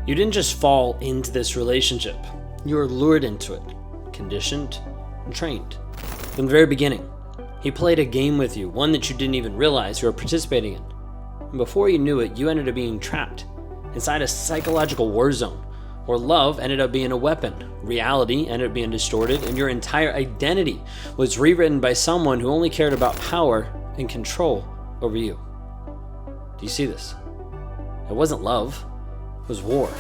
You didn't just fall into this relationship. You were lured into it, conditioned, and trained. From the very beginning, he played a game with you, one that you didn't even realize you were participating in. And before you knew it, you ended up being trapped inside a psychological war zone, where love ended up being a weapon, reality ended up being distorted, and your entire identity was rewritten by someone who only cared about power and control over you. Do you see this? It wasn't love, it was war.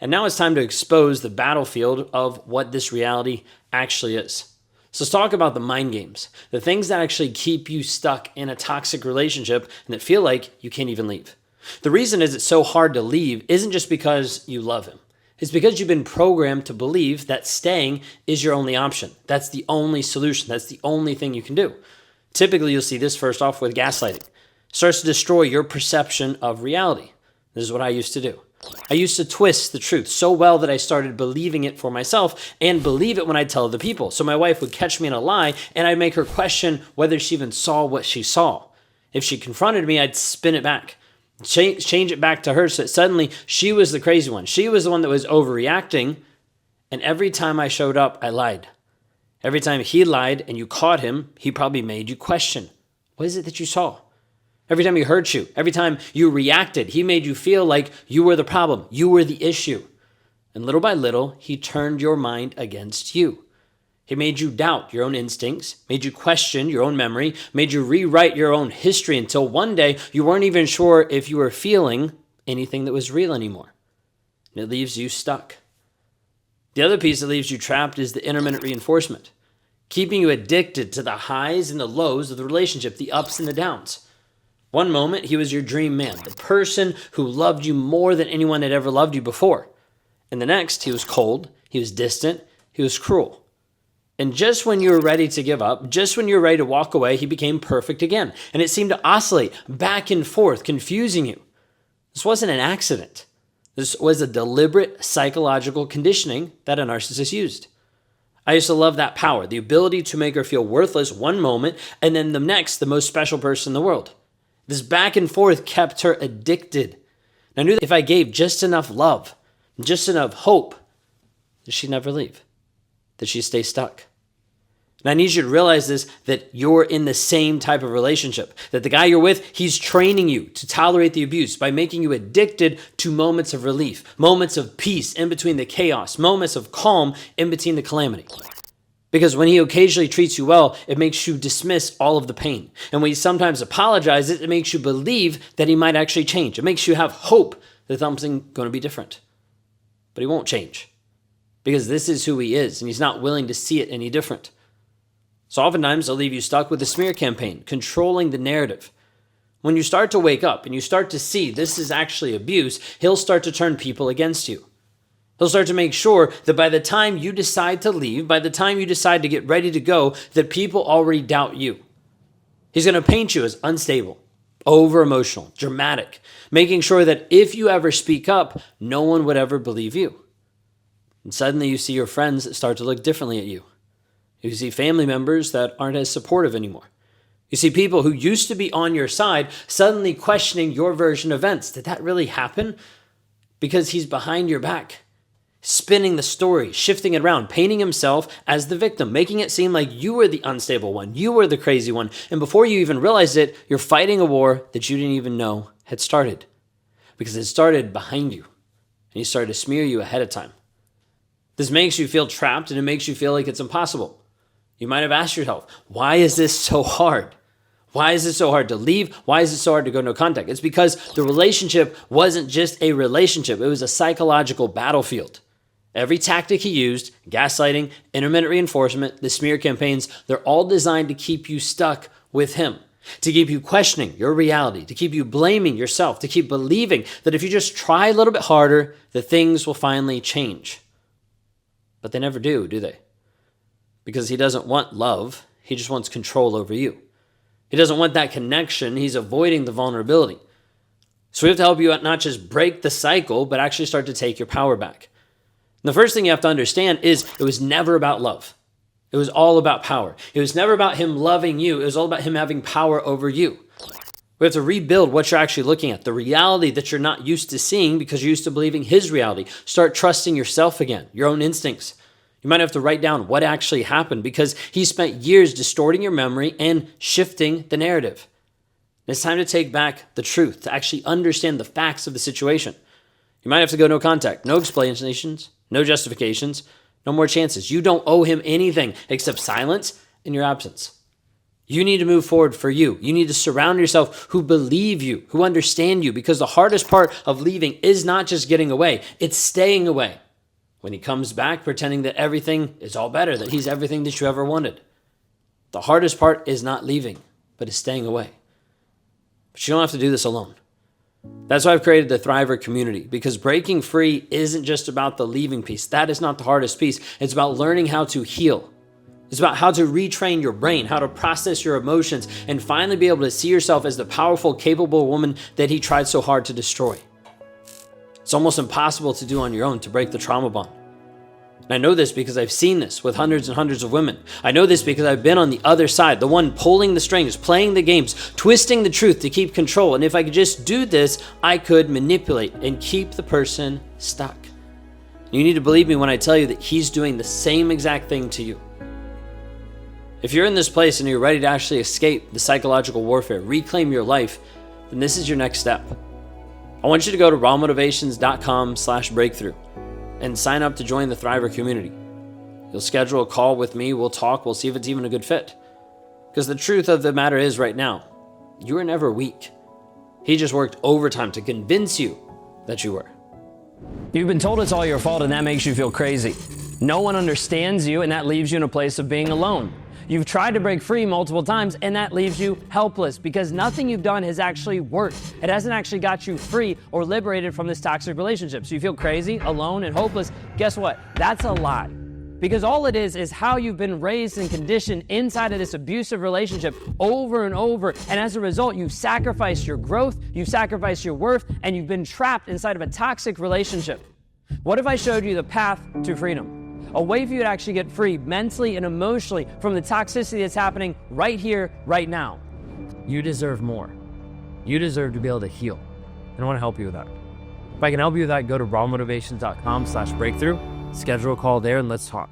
And now it's time to expose the battlefield of what this reality actually is. So let's talk about the mind games, the things that actually keep you stuck in a toxic relationship and that feel like you can't even leave. The reason is it's so hard to leave isn't just because you love him. It's because you've been programmed to believe that staying is your only option. That's the only solution. That's the only thing you can do. Typically, you'll see this first off with gaslighting. It starts to destroy your perception of reality. This is what I used to do. I used to twist the truth so well that I started believing it for myself and believe it when I tell other people. So my wife would catch me in a lie and I'd make her question whether she even saw what she saw. If she confronted me, I'd spin it back, change it back to her so that suddenly she was the crazy one. She was the one that was overreacting. And every time I showed up, I lied. Every time he lied and you caught him, he probably made you question. What is it that you saw? Every time he hurt you, every time you reacted, he made you feel like you were the problem, you were the issue. And little by little, he turned your mind against you. He made you doubt your own instincts, made you question your own memory, made you rewrite your own history until one day you weren't even sure if you were feeling anything that was real anymore. And it leaves you stuck. The other piece that leaves you trapped is the intermittent reinforcement, keeping you addicted to the highs and the lows of the relationship, the ups and the downs. One moment, he was your dream man, the person who loved you more than anyone had ever loved you before. And the next, he was cold, he was distant, he was cruel. And just when you were ready to give up, just when you were ready to walk away, he became perfect again. And it seemed to oscillate back and forth, confusing you. This wasn't an accident. This was a deliberate psychological conditioning that a narcissist used. I used to love that power, the ability to make her feel worthless one moment, and then the next, the most special person in the world. This back and forth kept her addicted. And I knew that if I gave just enough love, just enough hope, that she'd never leave, that she'd stay stuck. And I need you to realize this, that you're in the same type of relationship, that the guy you're with, he's training you to tolerate the abuse by making you addicted to moments of relief, moments of peace in between the chaos, moments of calm in between the calamity. Because when he occasionally treats you well, it makes you dismiss all of the pain. And when he sometimes apologizes, it makes you believe that he might actually change. It makes you have hope that something's going to be different. But he won't change. Because this is who he is, and he's not willing to see it any different. So oftentimes, they'll leave you stuck with the smear campaign, controlling the narrative. When you start to wake up and you start to see this is actually abuse, he'll start to turn people against you. He'll start to make sure that by the time you decide to leave, by the time you decide to get ready to go, that people already doubt you. He's going to paint you as unstable, over-emotional, dramatic, making sure that if you ever speak up, no one would ever believe you. And suddenly you see your friends start to look differently at you. You see family members that aren't as supportive anymore. You see people who used to be on your side suddenly questioning your version of events. Did that really happen? Because he's behind your back, spinning the story, shifting it around, painting himself as the victim, making it seem like you were the unstable one, you were the crazy one. And before you even realize it, you're fighting a war that you didn't even know had started. Because it started behind you, and he started to smear you ahead of time. This makes you feel trapped, and it makes you feel like it's impossible. You might have asked yourself, why is this so hard? Why is it so hard to leave? Why is it so hard to go into contact? It's because the relationship wasn't just a relationship. It was a psychological battlefield. Every tactic he used, gaslighting, intermittent reinforcement, the smear campaigns, they're all designed to keep you stuck with him, to keep you questioning your reality, to keep you blaming yourself, to keep believing that if you just try a little bit harder, that things will finally change. But they never do they? because he doesn't want love. He just wants control over you. He doesn't want that connection. He's avoiding the vulnerability. So we have to help you not just break the cycle, but actually start to take your power back. And the first thing you have to understand is it was never about love. It was all about power. It was never about him loving you. It was all about him having power over you. We have to rebuild what you're actually looking at, the reality that you're not used to seeing because you're used to believing his reality. Start trusting yourself again, your own instincts. You might have to write down what actually happened because he spent years distorting your memory and shifting the narrative. It's time to take back the truth, to actually understand the facts of the situation. You might have to go no contact, no explanations, no justifications, no more chances. You don't owe him anything except silence in your absence. You need to move forward for you. You need to surround yourself who believe you, who understand you, because the hardest part of leaving is not just getting away, it's staying away. When he comes back, pretending that everything is all better, that he's everything that you ever wanted. The hardest part is not leaving, but is staying away. But you don't have to do this alone. That's why I've created the Thriver community, because breaking free isn't just about the leaving piece. That is not the hardest piece. It's about learning how to heal. It's about how to retrain your brain, how to process your emotions, and finally be able to see yourself as the powerful, capable woman that he tried so hard to destroy. It's almost impossible to do on your own to break the trauma bond. And I know this because I've seen this with hundreds and hundreds of women. I know this because I've been on the other side, the one pulling the strings, playing the games, twisting the truth to keep control. And if I could just do this, I could manipulate and keep the person stuck. You need to believe me when I tell you that he's doing the same exact thing to you. If you're in this place and you're ready to actually escape the psychological warfare, reclaim your life, then this is your next step. I want you to go to rawmotivations.com/breakthrough. and sign up to join the Thriver community. You'll schedule a call with me, we'll talk, we'll see if it's even a good fit. Because the truth of the matter is right now, you were never weak. He just worked overtime to convince you that you were. You've been told it's all your fault and that makes you feel crazy. No one understands you and that leaves you in a place of being alone. You've tried to break free multiple times and that leaves you helpless because nothing you've done has actually worked. It hasn't actually got you free or liberated from this toxic relationship. So you feel crazy, alone, and hopeless. Guess what? That's a lie. Because all it is how you've been raised and conditioned inside of this abusive relationship over and over. And as a result, you've sacrificed your growth, you've sacrificed your worth, and you've been trapped inside of a toxic relationship. What if I showed you the path to freedom? A way for you to actually get free mentally and emotionally from the toxicity that's happening right here, right now. You deserve more. You deserve to be able to heal. And I want to help you with that. If I can help you with that, go to rawmotivations.com/breakthrough, schedule a call there, and let's talk.